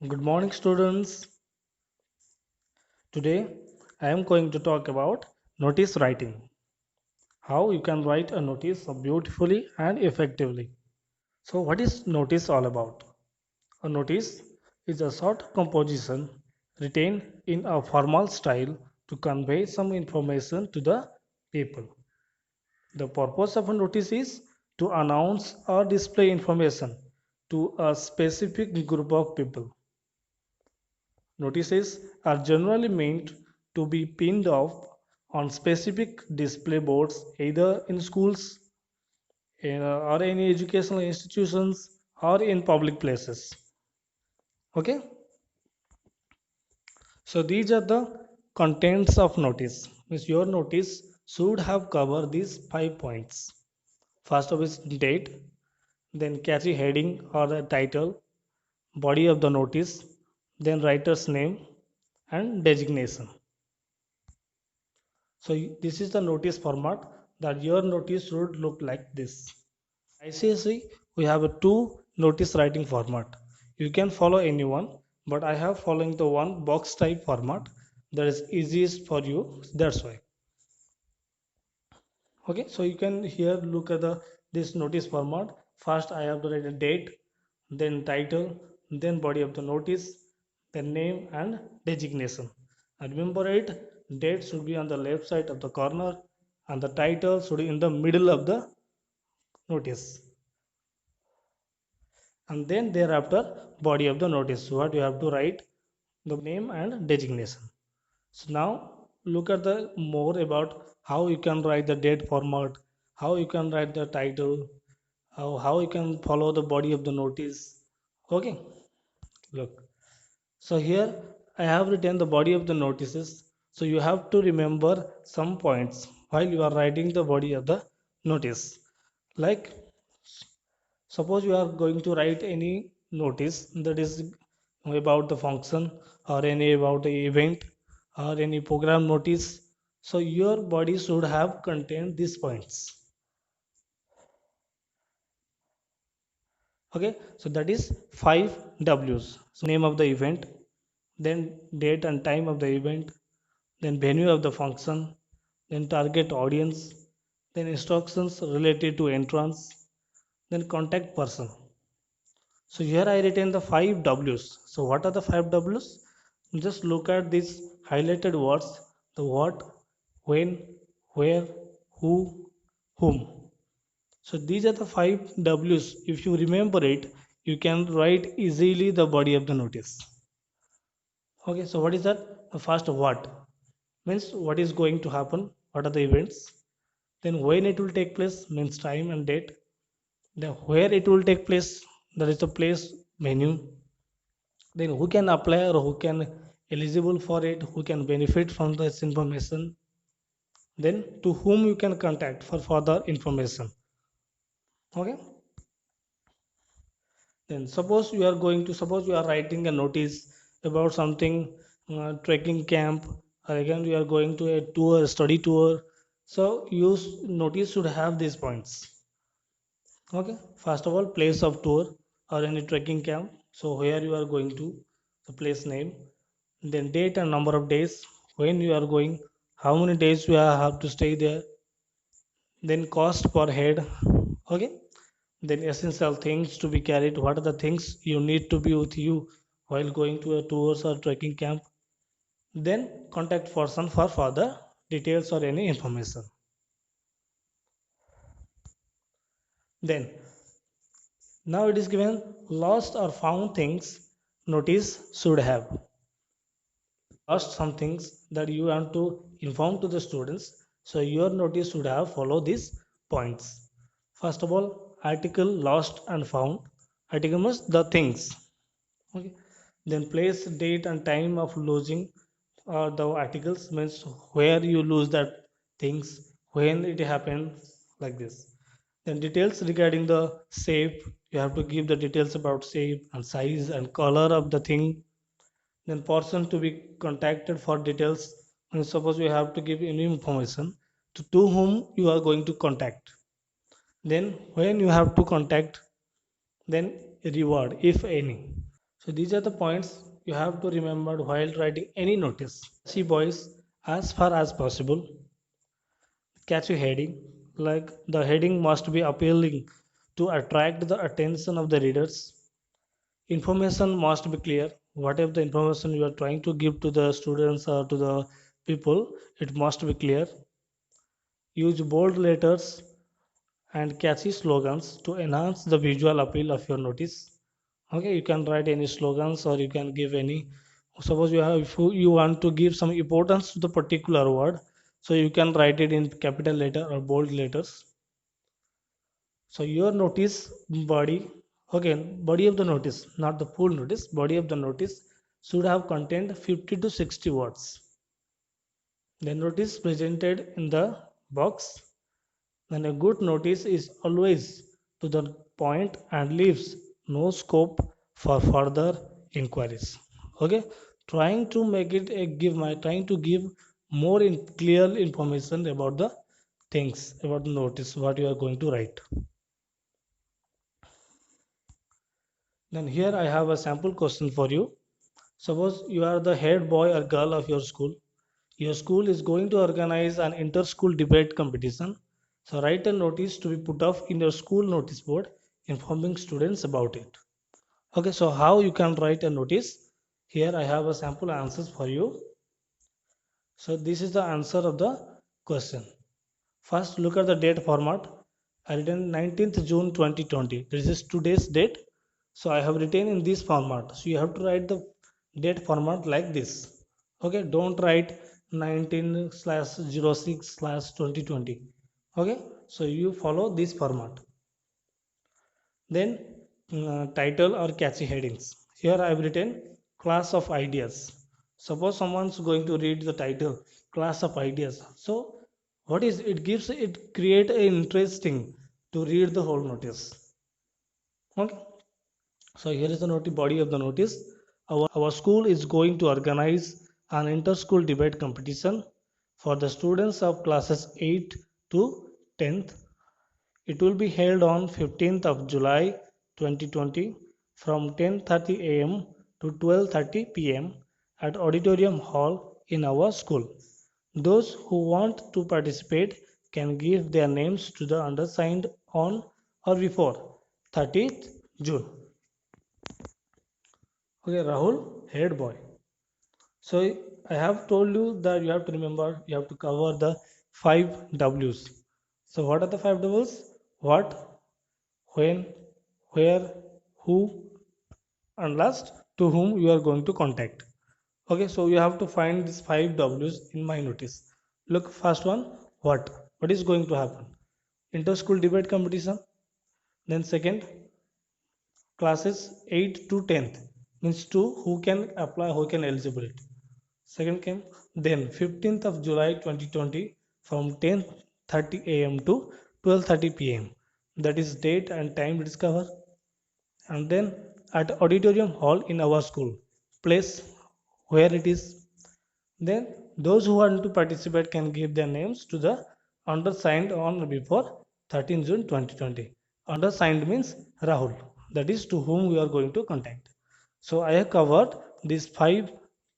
Good morning, students. Today I am going to talk about notice writing. How you can write a notice beautifully and effectively. So, what is notice all about? A notice is a short composition written in a formal style to convey some information to the people. The purpose of a notice is to announce or display information to a specific group of people. Notices are generally meant to be pinned off on specific display boards either in schools or any educational institutions or in public places. Okay, so these are the contents of notice. Means your notice should have covered these 5 points. First of is date, then catchy heading or the title, body of the notice, then writer's name and designation. So this is the notice format that your notice should look like this. ICSE, we have a two notice writing format. You can follow anyone, but I have following the one box type format that is easiest for you. That's why. Okay, so you can here look at the this notice format. First, I have to write a date, then title, then body of the notice, then name and designation. And remember it, date should be on the left side of the corner and the title should be in the middle of the notice. And then thereafter, body of the notice. So what you have to write the name and designation. So now look at the more about how you can write the date format, how you can write the title, how you can follow the body of the notice. Okay, look. So here I have written the body of the notices. So you have to remember some points while you are writing the body of the notice. Like suppose you are going to write any notice that is about the function or any about the event or any program notice. So your body should have contained these points. Okay, so that is 5 W's. So name of the event, then date and time of the event, then venue of the function, then target audience, then instructions related to entrance, then contact person. So here I written the 5 W's. So what are the 5 W's? Just look at these highlighted words, the what, when, where, who, whom. So these are the 5 W's. If you remember it, you can write easily the body of the notice. Okay, so what is that? The first what means what is going to happen, what are the events. Then when it will take place means time and date. Then where it will take place, that is the place, menu. Then who can apply or who can eligible for it, who can benefit from this information. Then to whom you can contact for further information. Okay. Then suppose you are writing a notice about something, trekking camp, or again you are going to a tour, study tour. So use notice should have these points. Okay. First of all, place of tour or any trekking camp. So where you are going to, the place name, then date and number of days when you are going, how many days you have to stay there, then cost per head. Okay, then essential things to be carried, what are the things you need to be with you while going to a tours or trekking camp, then contact person for further details or any information. Then now it is given lost or found things notice should have. Lost some things that you want to inform to the students, so your notice should have follow these points. First of all, article lost and found. Article means the things. Okay, then place, date and time of losing the articles means where you lose that things, when it happened, like this. Then details regarding the shape, you have to give the details about shape and size and color of the thing. Then person to be contacted for details, and suppose you have to give any information to whom you are going to contact. then when you have to contact, then reward if any. So these are the points you have to remember while writing any notice. See boys, as far as possible, catchy heading, like the heading must be appealing to attract the attention of the readers. Information must be clear. Whatever the information you are trying to give to the students or to the people, it must be clear. Use bold letters and catchy slogans to enhance the visual appeal of your notice. Okay, you can write any slogans or you can give any. Suppose you want to give some importance to the particular word, so you can write it in capital letter or bold letters. So your notice body, okay, body of the notice, not the full notice, body of the notice should have contained 50 to 60 words. The notice presented in the box. Then a good notice is always to the point and leaves no scope for further inquiries. Okay, trying to make it a give my trying to give more clear information about the things about the notice what you are going to write. Then here I have a sample question for you. Suppose you are the head boy or girl of your school. Your school is going to organize an inter-school debate competition. So write a notice to be put off in your school notice board informing students about it. Okay, so how you can write a notice? Here I have a sample answers for you. So this is the answer of the question. First, look at the date format. I written 19th June 2020. This is today's date. So I have written in this format. So you have to write the date format like this. Okay, don't write 19/06/2020. Okay, so you follow this format. Then title or catchy headings. Here I have written class of ideas. Suppose someone's going to read the title class of ideas. So what is it gives it create a interesting to read the whole notice. Okay. So here is the notice body of the notice. Our school is going to organize an inter-school debate competition for the students of classes 8 to 10th. It will be held on 15th of July 2020 from 10:30 a.m. to 12:30 p.m. at Auditorium Hall in our school. Those who want to participate can give their names to the undersigned on or before 30th June. Okay, Rahul, head boy. So I have told you that you have to remember, you have to cover the 5 W's. So what are the 5 W's? What, when, where, who, and last to whom you are going to contact. Okay, so you have to find these 5 W's in my notice. Look, first one, what? What is going to happen? Inter-school debate competition. Then second, classes 8 to 10th means to who can apply, who can eligibility. Second came then 15th of July 2020 from 10:30 a.m. to 12:30 p.m. That is date and time discover. And then at auditorium hall in our school, place where it is. Then those who want to participate can give their names to the undersigned on or before 13 June 2020. Undersigned means Rahul. That is to whom we are going to contact. So I have covered these 5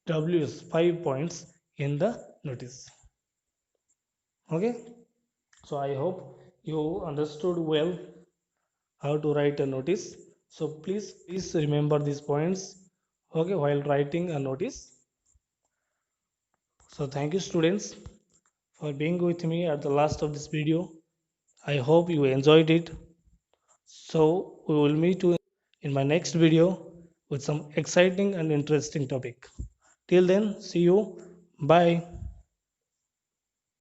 W's, 5 points in the notice. Okay. So I hope you understood well how to write a notice. So please remember these points. Okay, while writing a notice. So thank you students for being with me at the last of this video. I hope you enjoyed it. So we will meet you in my next video with some exciting and interesting topic. Till then, see you. Bye.